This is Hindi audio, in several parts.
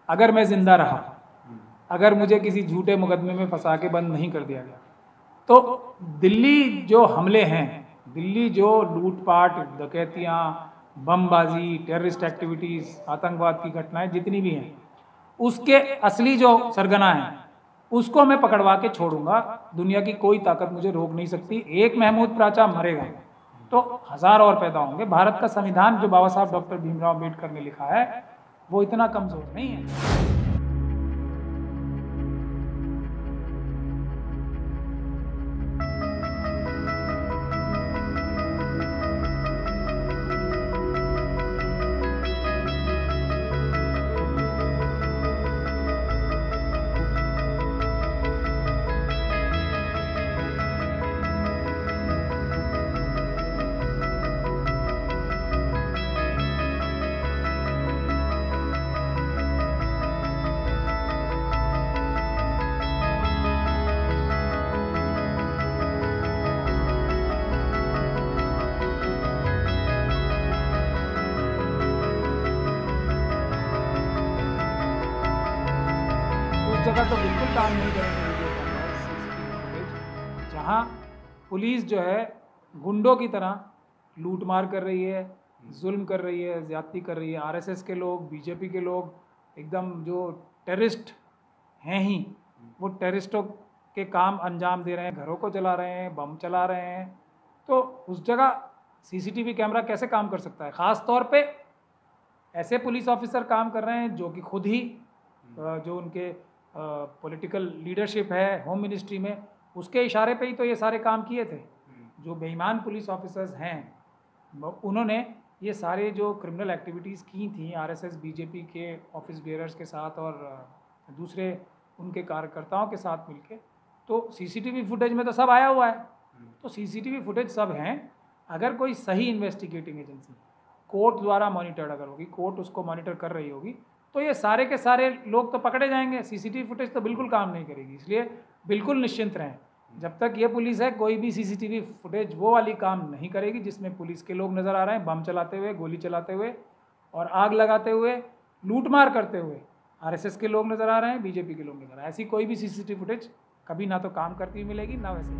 अगर मैं जिंदा रहा, अगर मुझे किसी झूठे मुकदमे में फंसा के बंद नहीं कर दिया गया, तो दिल्ली जो हमले हैं, दिल्ली जो लूटपाट, डकैतियाँ, बमबाजी, टेररिस्ट एक्टिविटीज़, आतंकवाद की घटनाएं जितनी भी हैं, उसके असली जो सरगना है उसको मैं पकड़वा के छोड़ूंगा। दुनिया की कोई ताकत मुझे रोक नहीं सकती। एक महमूद प्राचा मरेगा तो 1000 और पैदा होंगे। भारत का संविधान जो बाबा साहब डॉक्टर भीमराव अम्बेडकर ने लिखा है वो इतना कमजोर नहीं है। जगह तो बिल्कुल काम नहीं करेंगे वीडियो कैमरा, सीसीटीवी फुटेज, जहाँ पुलिस जो है गुंडों की तरह लूटमार कर रही है, जुल्म कर रही है, ज़्यादती कर रही है। आरएसएस के लोग, बीजेपी के लोग एकदम जो टेररिस्ट हैं ही, वो टेररिस्टों के काम अंजाम दे रहे हैं, घरों को जला रहे हैं, बम चला रहे हैं। तो उस जगह सीसीटीवी कैमरा कैसे काम कर सकता है? ख़ास तौर पे ऐसे पुलिस ऑफिसर काम कर रहे हैं जो कि खुद ही जो उनके पॉलिटिकल लीडरशिप है होम मिनिस्ट्री में, उसके इशारे पे ही तो ये सारे काम किए थे। जो बेईमान पुलिस ऑफिसर्स हैं उन्होंने ये सारे जो क्रिमिनल एक्टिविटीज़ की थी आरएसएस बीजेपी के ऑफिस बेयरर्स के साथ और दूसरे उनके कार्यकर्ताओं के साथ मिलके, तो सीसीटीवी फुटेज में तो सब आया हुआ है। तो सीसीटीवी फुटेज सब हैं। अगर कोई सही इन्वेस्टिगेटिंग एजेंसी कोर्ट द्वारा मॉनिटर्ड अगर होगी, कोर्ट उसको मॉनिटर कर रही होगी, तो ये सारे के सारे लोग तो पकड़े जाएंगे। सीसीटीवी फुटेज तो बिल्कुल काम नहीं करेगी। इसलिए बिल्कुल निश्चिंत रहें, जब तक ये पुलिस है कोई भी सीसीटीवी फुटेज वो वाली काम नहीं करेगी जिसमें पुलिस के लोग नज़र आ रहे हैं बम चलाते हुए, गोली चलाते हुए और आग लगाते हुए, लूटमार करते हुए। आरएसएस के लोग नज़र आ रहे हैं, बीजेपी के लोग नज़र आ रहे हैं। ऐसी कोई भी सीसीटीवी फुटेज कभी ना तो काम करती हुई मिलेगी, ना वैसे ही।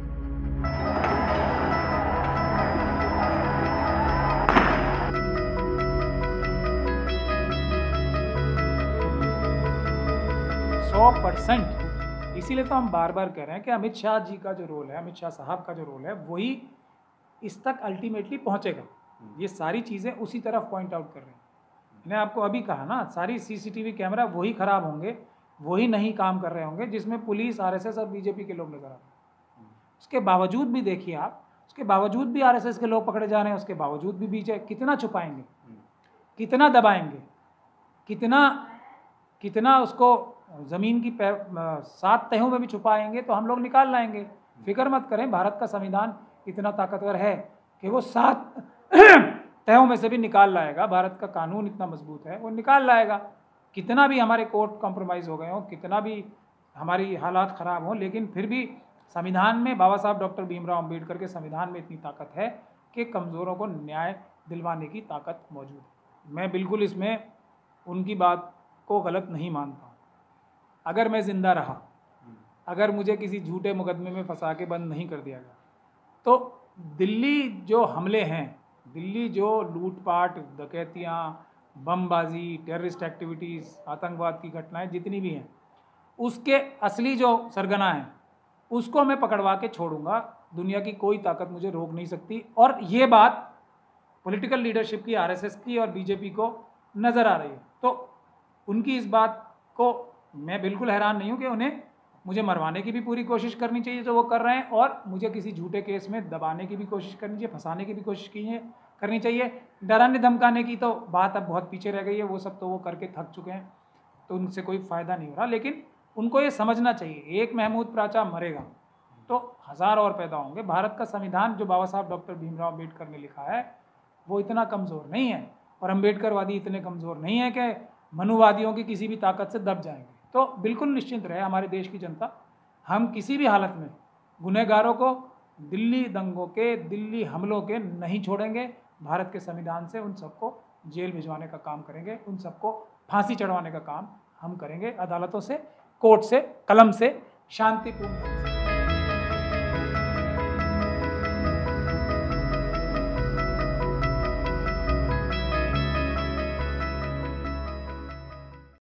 100%। इसीलिए तो हम बार बार कह रहे हैं कि अमित शाह जी का जो रोल है, अमित शाह साहब का जो रोल है, वही इस तक अल्टीमेटली पहुंचेगा। ये सारी चीज़ें उसी तरफ पॉइंट आउट कर रहे हैं। मैंने आपको अभी कहा ना, सारी सीसीटीवी कैमरा वही ख़राब होंगे, वही नहीं काम कर रहे होंगे जिसमें पुलिस, आरएसएस और बीजेपी के लोग नज़र आ रहे हैं। उसके बावजूद भी देखिए आप, उसके बावजूद भी आरएसएस के लोग पकड़े जा रहे हैं, उसके बावजूद भी बीजेपी कितना छुपाएंगे, कितना दबाएंगे, कितना उसको ज़मीन की 7 तहों में भी छुपाएंगे तो हम लोग निकाल लाएंगे। फिक्र मत करें, भारत का संविधान इतना ताकतवर है कि वो 7 तहों में से भी निकाल लाएगा। भारत का कानून इतना मजबूत है, वो निकाल लाएगा। कितना भी हमारे कोर्ट कॉम्प्रोमाइज़ हो गए हों, कितना भी हमारी हालात ख़राब हों, लेकिन फिर भी संविधान में, बाबा साहब डॉक्टर भीमराव अम्बेडकर के संविधान में इतनी ताकत है कि कमज़ोरों को न्याय दिलवाने की ताकत मौजूद है। मैं बिल्कुल इसमें उनकी बात को गलत नहीं मानता हूँ। अगर मैं ज़िंदा रहा, अगर मुझे किसी झूठे मुकदमे में फंसा के बंद नहीं कर दिया गया, तो दिल्ली जो हमले हैं, दिल्ली जो लूटपाट, डकैतियाँ, बमबाजी, टेररिस्ट एक्टिविटीज़, आतंकवाद की घटनाएं जितनी भी हैं, उसके असली जो सरगना है उसको मैं पकड़वा के छोड़ूंगा। दुनिया की कोई ताकत मुझे रोक नहीं सकती। और ये बात पॉलिटिकल लीडरशिप की, आरएसएस की और बीजेपी को नज़र आ रही है। तो उनकी इस बात को मैं बिल्कुल हैरान नहीं हूँ कि उन्हें मुझे मरवाने की भी पूरी कोशिश करनी चाहिए जो वो कर रहे हैं, और मुझे किसी झूठे केस में दबाने की भी कोशिश करनी चाहिए, फंसाने की भी कोशिश करनी चाहिए। डराने धमकाने की तो बात अब बहुत पीछे रह गई है, वो सब तो वो करके थक चुके हैं, तो उनसे कोई फ़ायदा नहीं हो रहा। लेकिन उनको ये समझना चाहिए, एक महमूद प्राचा मरेगा तो 1000 और पैदा होंगे। भारत का संविधान जो बाबा साहब डॉक्टर भीमराव अम्बेडकर ने लिखा है वो इतना कमज़ोर नहीं है, और अम्बेडकरवादी इतने कमज़ोर नहीं है कि मनुवादियों की किसी भी ताकत से दब जाएंगे। तो बिल्कुल निश्चिंत रहे हमारे देश की जनता, हम किसी भी हालत में गुनहगारों को दिल्ली दंगों के, दिल्ली हमलों के नहीं छोड़ेंगे। भारत के संविधान से उन सबको जेल भिजवाने का काम करेंगे, उन सबको फांसी चढ़वाने का काम हम करेंगे अदालतों से, कोर्ट से, कलम से, शांतिपूर्ण।